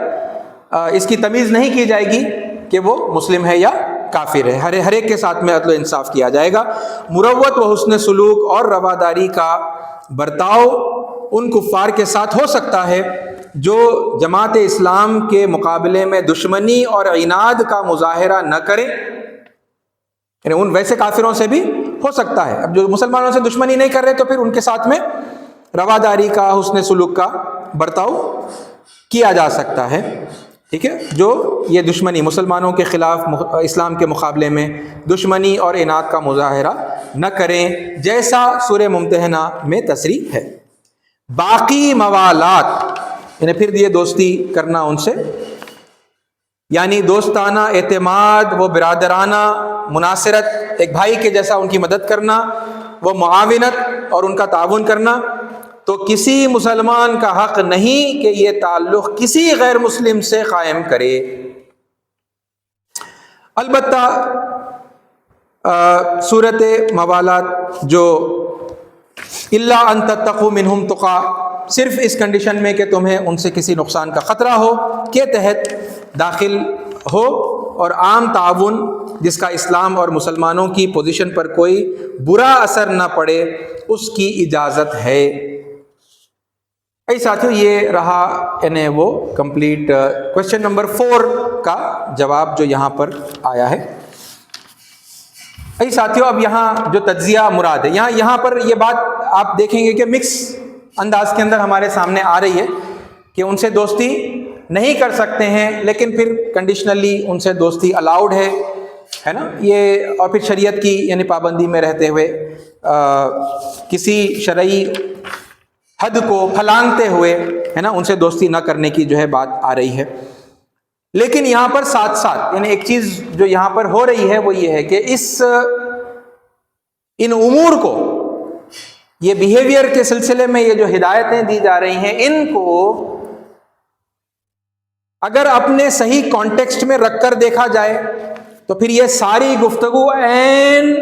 اس کی تمیز نہیں کی جائے گی کہ وہ مسلم ہے یا کافر ہے. ہر ایک کے ساتھ میں عدل و انصاف کیا جائے گا. مروت و حسن سلوک اور رواداری کا برتاؤ ان کفار کے ساتھ ہو سکتا ہے جو جماعت اسلام کے مقابلے میں دشمنی اور عناد کا مظاہرہ نہ کرے. یعنی ان ویسے کافروں سے بھی ہو سکتا ہے. اب جو مسلمانوں سے دشمنی نہیں کر رہے تو پھر ان کے ساتھ میں رواداری کا، حسن سلوک کا برتاؤ کیا جا سکتا ہے. ٹھیک ہے. جو یہ دشمنی مسلمانوں کے خلاف اسلام کے مقابلے میں دشمنی اور عناد کا مظاہرہ نہ کریں، جیسا سورہ ممتحنہ میں تصریح ہے. باقی موالات یعنی پھر یہ دوستی کرنا ان سے، یعنی دوستانہ اعتماد، وہ برادرانہ مناصرت، ایک بھائی کے جیسا ان کی مدد کرنا، وہ معاونت اور ان کا تعاون کرنا. تو کسی مسلمان کا حق نہیں کہ یہ تعلق کسی غیر مسلم سے قائم کرے. البتہ صورت موالات جو الا ان تتقوا منہم تقا، صرف اس کنڈیشن میں کہ تمہیں ان سے کسی نقصان کا خطرہ ہو کے تحت داخل ہو، اور عام تعاون جس کا اسلام اور مسلمانوں کی پوزیشن پر کوئی برا اثر نہ پڑے اس کی اجازت ہے. اے ساتھیو یہ رہا یعنی وہ کمپلیٹ کوشچن نمبر 4 کا جواب جو یہاں پر آیا ہے. اے ساتھیو اب یہاں جو تجزیہ مراد ہے، یہاں پر یہ بات آپ دیکھیں گے کہ مکس انداز کے اندر ہمارے سامنے آ رہی ہے کہ ان سے دوستی نہیں کر سکتے ہیں لیکن پھر کنڈیشنلی ان سے دوستی الاؤڈ ہے نا. یہ اور پھر شریعت کی یعنی پابندی میں رہتے ہوئے کسی شرعی حد کو پھلانگتے ہوئے ہے نا ان سے دوستی نہ کرنے کی جو ہے بات آ رہی ہے. لیکن یہاں پر ساتھ ساتھ یعنی ایک چیز جو یہاں پر ہو رہی ہے وہ یہ ہے کہ ان امور کو، یہ بیہیویئر کے سلسلے میں یہ جو ہدایتیں دی جا رہی ہیں، ان کو اگر اپنے صحیح کانٹیکسٹ میں رکھ کر دیکھا جائے تو پھر یہ ساری گفتگو عین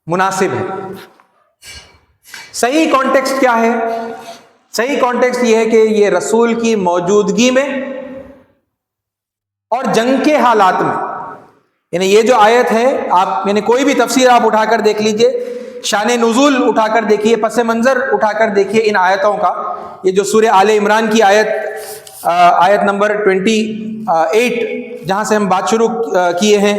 مناسب ہے. صحیح کانٹیکسٹ کیا ہے؟ صحیح کانٹیکسٹ یہ ہے کہ یہ رسول کی موجودگی میں اور جنگ کے حالات میں، یعنی یہ جو آیت ہے آپ یعنی کوئی بھی تفسیر آپ اٹھا کر دیکھ لیجئے، شان نزول اٹھا کر دیکھیے، پس منظر اٹھا کر دیکھیے ان آیتوں کا. یہ جو سورہ آل عمران کی آیت نمبر 28 جہاں سے ہم بات شروع کیے ہیں،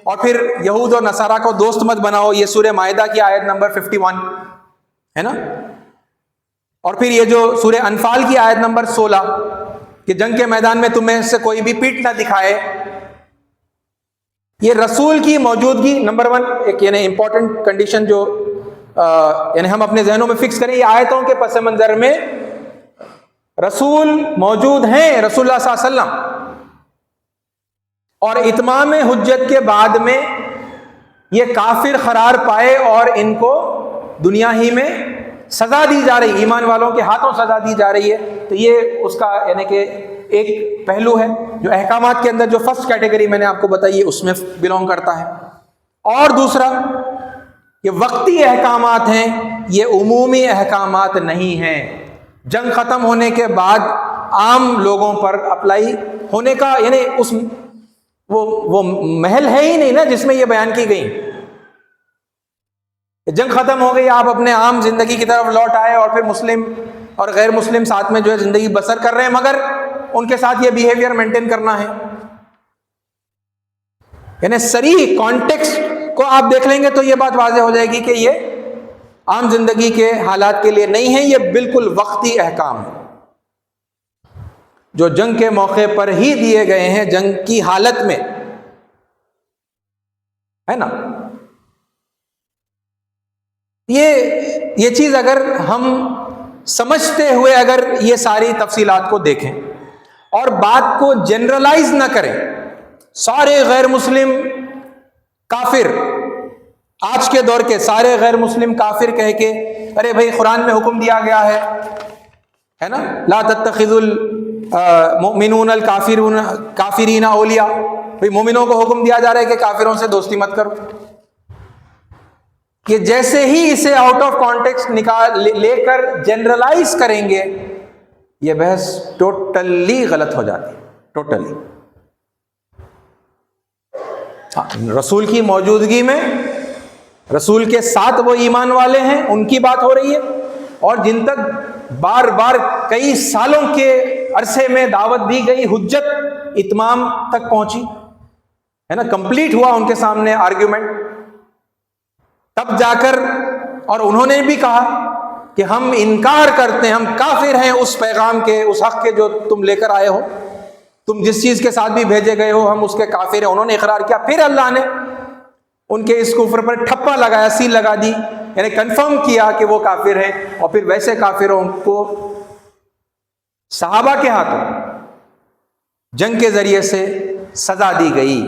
اور پھر یہود اور نصارہ کو دوست مت بناؤ، یہ سورہ مائدہ کی آیت نمبر 51 ہے نا. اور پھر یہ جو سورہ انفال کی آیت نمبر 16 کہ جنگ کے میدان میں تمہیں سے کوئی بھی پیٹ نہ دکھائے. یہ رسول کی موجودگی نمبر 1 ایک یعنی امپورٹنٹ کنڈیشن جو یعنی ہم اپنے ذہنوں میں فکس کریں. یہ آیتوں کے پس منظر میں رسول موجود ہیں، رسول اللہ صلی اللہ علیہ وسلم، اور اتمام حجت کے بعد میں یہ کافر قرار پائے اور ان کو دنیا ہی میں سزا دی جا رہی، ایمان والوں کے ہاتھوں سزا دی جا رہی ہے. تو یہ اس کا یعنی کہ ایک پہلو ہے جو احکامات کے اندر جو فرسٹ کیٹیگری میں نے آپ کو بتائی اس میں بلونگ کرتا ہے. اور دوسرا یہ وقتی احکامات ہیں، یہ عمومی احکامات نہیں ہیں. جنگ ختم ہونے کے بعد عام لوگوں پر اپلائی ہونے کا یعنی اس وہ محل ہے ہی نہیں نا جس میں یہ بیان کی گئی. جنگ ختم ہو گئی، آپ اپنے عام زندگی کی طرف لوٹ آئے اور پھر مسلم اور غیر مسلم ساتھ میں جو ہے زندگی بسر کر رہے ہیں، مگر ان کے ساتھ یہ بیہیویئر مینٹین کرنا ہے. یعنی صریح کانٹیکسٹ کو آپ دیکھ لیں گے تو یہ بات واضح ہو جائے گی کہ یہ عام زندگی کے حالات کے لیے نہیں ہے، یہ بالکل وقتی احکام ہے جو جنگ کے موقع پر ہی دیے گئے ہیں، جنگ کی حالت میں، ہے نا. یہ چیز اگر ہم سمجھتے ہوئے اگر یہ ساری تفصیلات کو دیکھیں اور بات کو جنرلائز نہ کریں، سارے غیر مسلم کافر، آج کے دور کے سارے غیر مسلم کافر کہہ کے، ارے بھائی قرآن میں حکم دیا گیا ہے نا، لا تتخذوا المؤمنون الکافرین اولیاء، بھائی مومنوں کو حکم دیا جا رہا ہے کہ کافروں سے دوستی مت کرو. کہ جیسے ہی اسے آؤٹ آف کانٹیکسٹ لے کر جنرلائز کریں گے، یہ بحث ٹوٹلی غلط ہو جاتی ہے، ٹوٹلی. رسول کی موجودگی میں، رسول کے ساتھ وہ ایمان والے ہیں، ان کی بات ہو رہی ہے، اور جن تک بار بار کئی سالوں کے عرصے میں دعوت دی گئی، حجت اتمام تک پہنچی ہے نا، کمپلیٹ ہوا ان کے سامنے آرگیومنٹ، تب جا کر، اور انہوں نے بھی کہا کہ ہم انکار کرتے ہیں، ہم کافر ہیں اس پیغام کے، اس حق کے جو تم لے کر آئے ہو، تم جس چیز کے ساتھ بھی بھیجے گئے ہو ہم اس کے کافر ہیں. انہوں نے اقرار کیا. پھر اللہ نے ان کے اس کفر پر ٹھپا لگایا، سیل لگا دی، یعنی کنفرم کیا کہ وہ کافر ہیں. اور پھر ویسے کافروں کو صحابہ کے ہاتھوں جنگ کے ذریعے سے سزا دی گئی.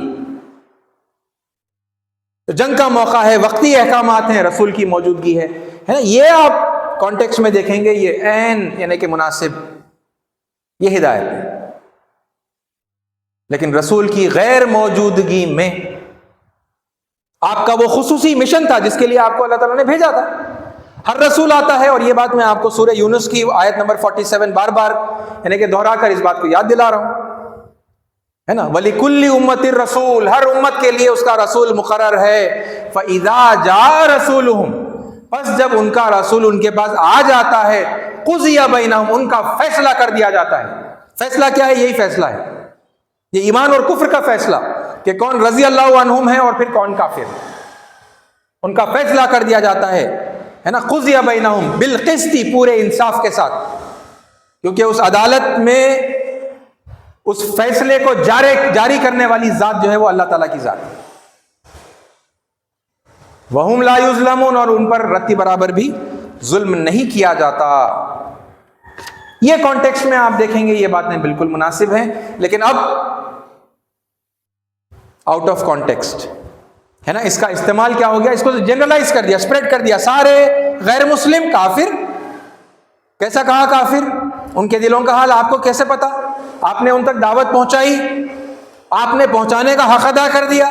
تو جنگ کا موقع ہے، وقتی احکامات ہیں، رسول کی موجودگی ہے نا. یہ آپ کانٹیکسٹ میں دیکھیں گے، یہ عین یعنی کہ مناسب، یہ ہدایت ہے. لیکن رسول کی غیر موجودگی میں آپ کا وہ خصوصی مشن تھا جس کے لیے آپ کو اللہ تعالیٰ نے بھیجا تھا. ہر رسول آتا ہے، اور یہ بات میں آپ کو سورہ یونس کی آیت نمبر 47 بار بار یعنی کہ دہرا کر اس بات کو یاد دلا رہا ہوں، ہے نا. وَلِكُلِّ أُمَّةٍ رَسُولٌ، ہر امت کے لیے اس کا رسول مقرر ہے. فَإِذَا جَاءَ رَسُولُهُمْ، پس جب ان کا رسول ان کے پاس آ جاتا ہے، قُضِيَ بَيْنَهُمْ، ان کا فیصلہ کر دیا جاتا ہے. فیصلہ کیا ہے؟ یہی فیصلہ ہے، یہ ایمان اور کفر کا فیصلہ، کہ کون رضی اللہ عنہم ہے اور پھر کون کافر، ان کا فیصلہ کر دیا جاتا ہے نا. قُضِيَ بَيْنَهُمْ بِالْقِسْطِ، پورے انصاف کے ساتھ، کیونکہ اس عدالت میں اس فیصلے کو جاری کرنے والی ذات جو ہے وہ اللہ تعالیٰ کی ذات ہے. وَهُمْ لَا يُظْلَمُونَ، اور ان پر رتی برابر بھی ظلم نہیں کیا جاتا. یہ کانٹیکسٹ میں آپ دیکھیں گے یہ باتیں بالکل مناسب ہیں. لیکن اب آؤٹ آف کانٹیکسٹ ہے نا، اس کا استعمال کیا ہو گیا؟ اس کو جنرلائز کر دیا، اسپریڈ کر دیا، سارے غیر مسلم کافر. کیسا کہا کافر؟ ان کے دلوں کا حال آپ کو کیسے پتا؟ آپ نے ان تک دعوت پہنچائی، آپ نے پہنچانے کا حق ادا کر دیا،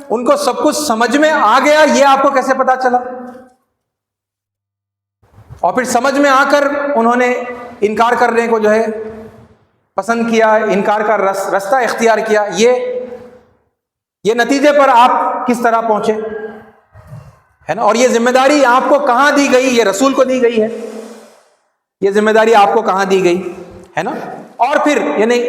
ان کو سب کچھ سمجھ میں آ گیا، یہ آپ کو کیسے پتا چلا؟ اور پھر سمجھ میں آ کر انہوں نے انکار کرنے کو جو ہے پسند کیا، انکار کا رستہ اختیار کیا. یہ نتیجے پر آپ کس طرح پہنچے ہے نا. اور یہ ذمہ داری آپ کو کہاں دی گئی؟ یہ رسول کو دی گئی ہے، یہ ذمہ داری آپ کو کہاں دی گئی ہے نا. اور پھر یعنی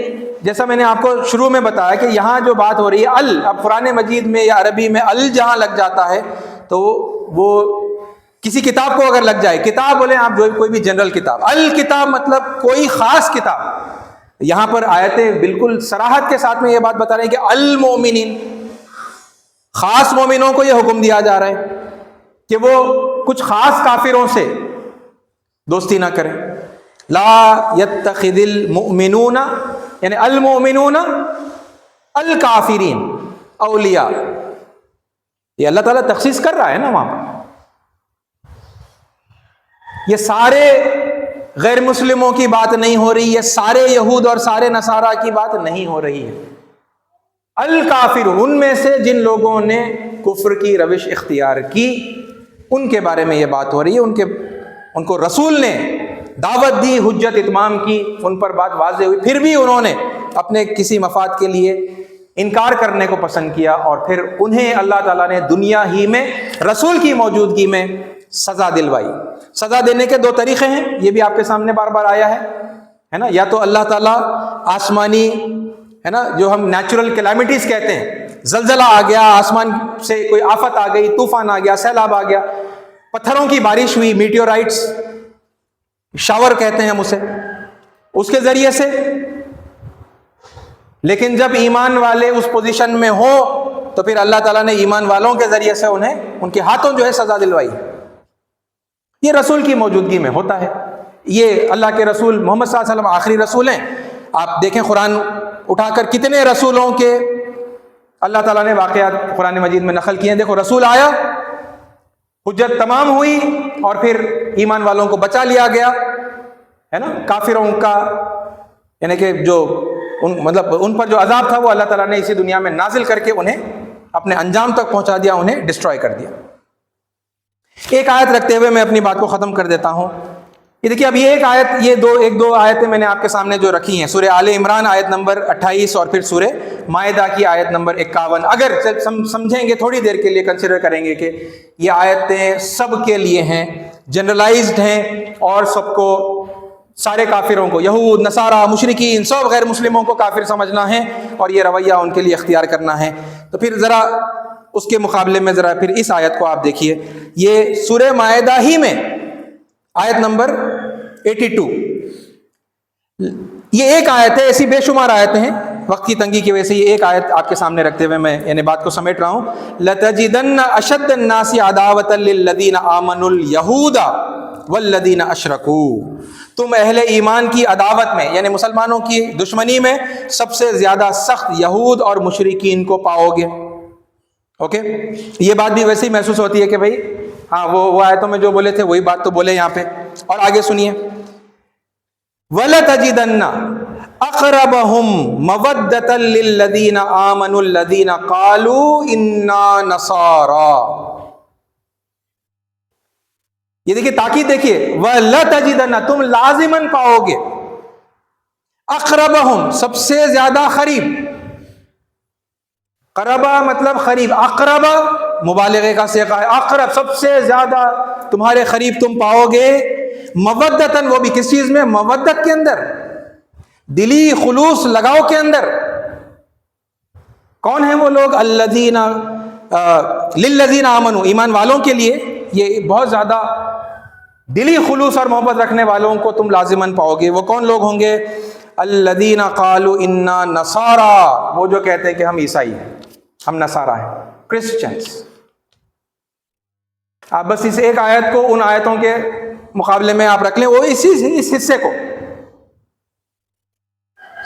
جیسا میں نے آپ کو شروع میں بتایا کہ یہاں جو بات ہو رہی ہے، اب قرآن مجید میں یا عربی میں جہاں لگ جاتا ہے تو وہ کسی کتاب کو اگر لگ جائے، کتاب بولیں آپ جو کوئی بھی جنرل کتاب، الکتاب مطلب کوئی خاص کتاب. یہاں پر آیتیں بالکل صراحت کے ساتھ میں یہ بات بتا رہے ہیں کہ المؤمنین، خاص مومنوں کو یہ حکم دیا جا رہا ہے کہ وہ کچھ خاص کافروں سے دوستی نہ کریں. لا يتخذ المؤمنون، یعنی المؤمنون الکافرین اولیاء. یہ اللہ تعالیٰ تخصیص کر رہا ہے نا وہاں پر. یہ سارے غیر مسلموں کی بات نہیں ہو رہی، یہ سارے یہود اور سارے نصارہ کی بات نہیں ہو رہی ہے. الکافر، ان میں سے جن لوگوں نے کفر کی روش اختیار کی، ان کے بارے میں یہ بات ہو رہی ہے. ان کو رسول نے دعوت دی، حجت اتمام کی، ان پر بات واضح ہوئی، پھر بھی انہوں نے اپنے کسی مفاد کے لیے انکار کرنے کو پسند کیا، اور پھر انہیں اللہ تعالیٰ نے دنیا ہی میں رسول کی موجودگی میں سزا دلوائی. سزا دینے کے 2 طریقے ہیں، یہ بھی آپ کے سامنے بار بار آیا ہے نا. یا تو اللہ تعالیٰ آسمانی ہے نا جو ہم نیچرل کیلامٹیز کہتے ہیں، زلزلہ آ گیا، آسمان سے کوئی آفت آ گئی، طوفان آ گیا، سیلاب آ گیا، پتھروں کی بارش ہوئی، میٹیورائٹس شاور کہتے ہیں ہم اسے، اس کے ذریعے سے. لیکن جب ایمان والے اس پوزیشن میں ہو تو پھر اللہ تعالیٰ نے ایمان والوں کے ذریعے سے انہیں ان کے ہاتھوں جو ہے سزا دلوائی. یہ رسول کی موجودگی میں ہوتا ہے. یہ اللہ کے رسول محمد صلی اللہ علیہ وسلم آخری رسول ہیں. آپ دیکھیں قرآن اٹھا کر کتنے رسولوں کے اللہ تعالیٰ نے واقعات قرآن مجید میں نقل کیے ہیں. دیکھو رسول آیا، حجت تمام ہوئی، اور پھر ایمان والوں کو بچا لیا گیا ہے نا. کافروں کا یعنی کہ جو ان پر جو عذاب تھا وہ اللہ تعالیٰ نے اسی دنیا میں نازل کر کے انہیں اپنے انجام تک پہنچا دیا، انہیں ڈسٹروائے کر دیا. ایک آیت رکھتے ہوئے میں اپنی بات کو ختم کر دیتا ہوں. یہ دیکھیے اب یہ ایک دو آیتیں میں نے آپ کے سامنے جو رکھی ہیں، سورہ آل عمران آیت نمبر 28 اور پھر سورہ مائدہ کی آیت نمبر 51. اگر سمجھیں گے، تھوڑی دیر کے لیے کنسیڈر کریں گے کہ یہ آیتیں سب کے لیے ہیں، جنرلائزڈ ہیں، اور سب کو، سارے کافروں کو، یہود، نصارہ، مشرکین، سب غیر مسلموں کو کافر سمجھنا ہے اور یہ رویہ ان کے لیے اختیار کرنا ہے. تو پھر ذرا اس کے مقابلے میں ذرا پھر اس آیت کو آپ دیکھیے. یہ سورہ مائدہ ہی میں آیت نمبر 82، یہ ایک آیت ہے، ایسی بے شمار آیتیں ہیں، وقت کی تنگی کی وجہ سے یہ ایک آیت آپ کے سامنے رکھتے ہوئے میں یعنی بات کو سمیٹ رہا ہوں. لَتَجِدَنَّ أَشَدَّ النَّاسِ عَدَاوَةً لِلَّذِينَ آمَنُوا الْيَهُودَ وَالَّذِينَ أَشْرَكُوا. تم اہل ایمان کی عداوت میں یعنی مسلمانوں کی دشمنی میں سب سے زیادہ سخت یہود اور مشرکین کو پاؤ گے. اوکے، یہ بات بھی ویسے ہی محسوس ہوتی ہے کہ بھئی ہاں وہ آیتوں میں جو بولے تھے وہی بات تو بولے یہاں پہ. اور آگے سنیے، وَلَتَجِدَنَّ أَقْرَبَهُمْ مَوَدَّةً لِلَّذِينَ آمَنُوا الَّذِينَ قَالُوا إِنَّا نَصَارَى. یہ دیکھیے تاکید دیکھیے، وَلَتَجِدَنَّ تم لازماً پاؤ گے، اقربہم سب سے زیادہ قریب، قربہ مطلب قریب، اقرب مبالغے کا صیغہ ہے، اقرب سب سے زیادہ تمہارے قریب تم پاؤ گے، مودتاً وہ بھی کس چیز میں؟ مودت کے اندر، دلی خلوص لگاؤ کے اندر. کون ہیں وہ لوگ؟ الذین للذین آمنوا، ایمان والوں کے لیے یہ بہت زیادہ دلی خلوص اور محبت رکھنے والوں کو تم لازماً پاؤ گے. وہ کون لوگ ہوں گے؟ الذین قالوا انا نصارى، وہ جو کہتے ہیں کہ ہم عیسائی ہیں، ہم نصارہ ہیں، کرسچنس. آپ بس اس ایک آیت کو ان آیتوں کے مقابلے میں آپ رکھ لیں، وہ اس حصے کو،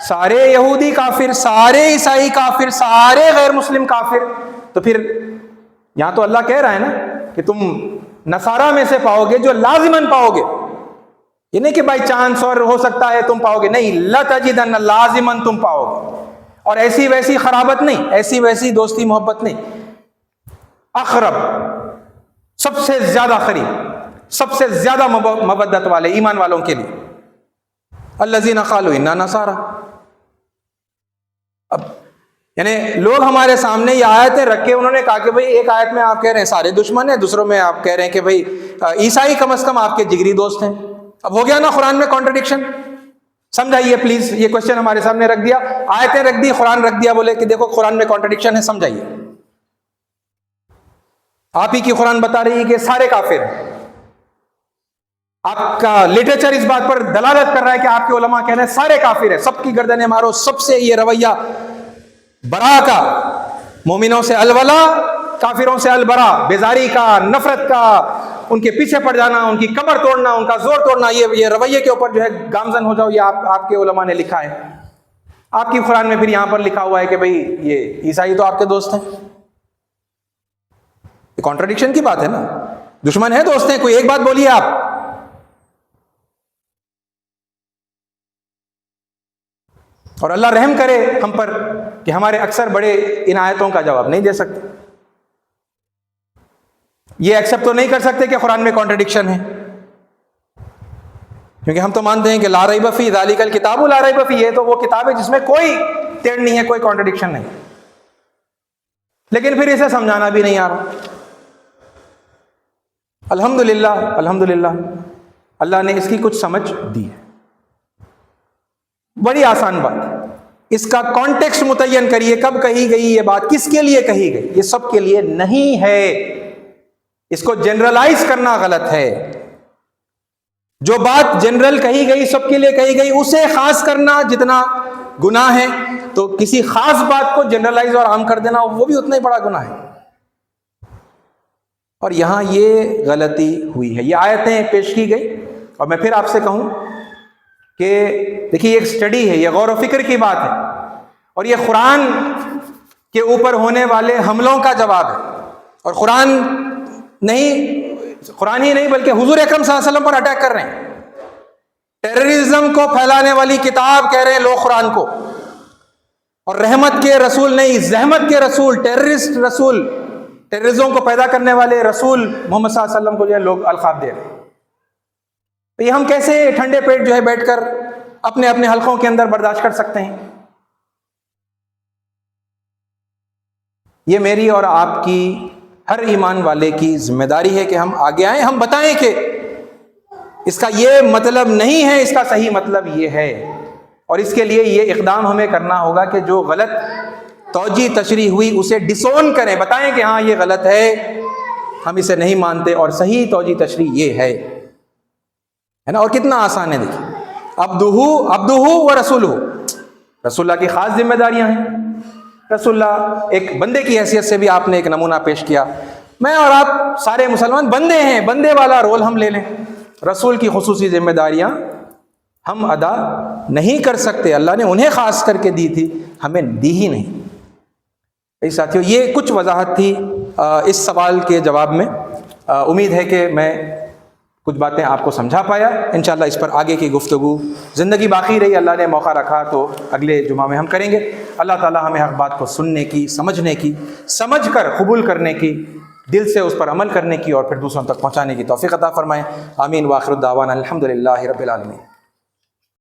سارے یہودی کافر، سارے عیسائی کافر، سارے غیر مسلم کافر. تو پھر یہاں تو اللہ کہہ رہا ہے نا کہ تم نصارہ میں سے پاؤ گے، جو لازماً پاؤ گے، یہ نہیں کہ بائی چانس اور ہو سکتا ہے تم پاؤ گے، نہیں، لَتَجِدَنَّ لازماً تم پاؤ گے. اور ایسی ویسی خرابت نہیں، ایسی ویسی دوستی محبت نہیں، اقرب سب سے زیادہ قریب، سب سے زیادہ مودت والے ایمان والوں کے لیے. الذین قالوا انا نصارى. اب یعنی لوگ ہمارے سامنے یہ آیتیں رکھ کے انہوں نے کہا کہ بھئی ایک آیت میں آپ کہہ رہے ہیں سارے دشمن ہیں، دوسروں میں آپ کہہ رہے ہیں کہ بھئی عیسائی کم از کم آپ کے جگری دوست ہیں. اب ہو گیا نا قرآن میں کانٹرڈکشن. سمجھائیے پلیز، یہ کوشچن ہمارے سامنے رکھ دیا، آیتیں رکھ دی، قرآن رکھ دیا، بولے کہ دیکھو قرآن میں کانٹرڈکشن ہے، سمجھائیے. آپ ہی کی قرآن بتا رہی ہے کہ سارے کافر ہیں. آپ کا لٹریچر اس بات پر دلالت کر رہا ہے کہ آپ کے علماء کہہ رہے ہیں سارے کافر ہیں، سب کی گردنیں مارو. سب سے یہ رویہ برا کا، مومنوں سے الولا، کافروں سے البرا، بیزاری کا، نفرت کا، ان کے پیچھے پڑ جانا، ان کی کمر توڑنا، ان کا زور توڑنا، یہ رویے کے اوپر جو ہے گامزن ہو جاؤ. یہ آپ کے علماء نے لکھا ہے. آپ کی قرآن میں پھر یہاں پر لکھا ہوا ہے کہ بھئی یہ عیسائی تو آپ کے دوست ہیں. یہ کانٹرڈکشن کی بات ہے نا. دشمن ہے دوست ہیں، کوئی ایک بات بولیے آپ. اور اللہ رحم کرے ہم پر کہ ہمارے اکثر بڑے ان آیتوں کا جواب نہیں دے سکتے. یہ ایکسپٹ تو نہیں کر سکتے کہ قرآن میں کانٹرڈکشن ہے، کیونکہ ہم تو مانتے ہیں کہ لا ریب فیہ ذالک الکتاب لا ریب فیہ، یہ تو وہ کتاب ہے جس میں کوئی ٹیڑھ نہیں ہے، کوئی کانٹرڈکشن نہیں. لیکن پھر اسے سمجھانا بھی نہیں آ رہا. الحمدللہ الحمدللہ اللہ نے اس کی کچھ سمجھ دی ہے. بڑی آسان بات ہے. اس کا کانٹیکسٹ متعین کریے, کب کہی گئی یہ بات, کس کے لیے کہی گئی. یہ سب کے لیے نہیں ہے, اس کو جنرلائز کرنا غلط ہے. جو بات جنرل کہی گئی, سب کے لیے کہی گئی, اسے خاص کرنا جتنا گناہ ہے, تو کسی خاص بات کو جنرلائز اور عام کر دینا وہ بھی اتنا ہی بڑا گناہ ہے. اور یہاں یہ غلطی ہوئی ہے. یہ آیتیں پیش کی گئی, اور میں پھر آپ سے کہوں کہ دیکھیے ایک سٹڈی ہے, یہ غور و فکر کی بات ہے, اور یہ قرآن کے اوپر ہونے والے حملوں کا جواب ہے. اور قرآن ہی نہیں بلکہ حضور اکرم صلی اللہ علیہ وسلم پر اٹیک کر رہے ہیں. ٹیررزم کو پھیلانے والی کتاب کہہ رہے ہیں لوگ قرآن کو, اور رحمت کے رسول نہیں, زحمت کے رسول, ٹیررسٹ رسول, ٹیررزم کو پیدا کرنے والے رسول محمد صلی اللہ علیہ وسلم کو جو ہے لوگ القاب دے رہے ہیں. تو یہ ہم کیسے ٹھنڈے پیٹ جو ہے بیٹھ کر اپنے اپنے حلقوں کے اندر برداشت کر سکتے ہیں؟ یہ میری اور آپ کی, ہر ایمان والے کی ذمہ داری ہے کہ ہم آگے آئیں, ہم بتائیں کہ اس کا یہ مطلب نہیں ہے, اس کا صحیح مطلب یہ ہے. اور اس کے لیے یہ اقدام ہمیں کرنا ہوگا کہ جو غلط توجیہ تشریح ہوئی اسے ڈسون کریں, بتائیں کہ ہاں یہ غلط ہے, ہم اسے نہیں مانتے, اور صحیح توجیہ تشریح یہ ہے نا. اور کتنا آسان ہے. دیکھیے عبدہ و رسولہ, رسول اللہ کی خاص ذمہ داریاں ہیں. رسول اللہ ایک بندے کی حیثیت سے بھی آپ نے ایک نمونہ پیش کیا. میں اور آپ سارے مسلمان بندے ہیں, بندے والا رول ہم لے لیں. رسول کی خصوصی ذمہ داریاں ہم ادا نہیں کر سکتے, اللہ نے انہیں خاص کر کے دی تھی, ہمیں دی ہی نہیں. ساتھیو, یہ کچھ وضاحت تھی اس سوال کے جواب میں. امید ہے کہ میں کچھ باتیں آپ کو سمجھا پایا. انشاءاللہ اس پر آگے کی گفتگو, زندگی باقی رہی, اللہ نے موقع رکھا تو اگلے جمعہ میں ہم کریں گے. اللہ تعالی ہمیں حق بات کو سننے کی, سمجھنے کی, سمجھ کر قبول کرنے کی, دل سے اس پر عمل کرنے کی, اور پھر دوسروں تک پہنچانے کی توفیق عطا فرمائے. آمین. وآخر الدعوانا الحمدللہ رب العالمین.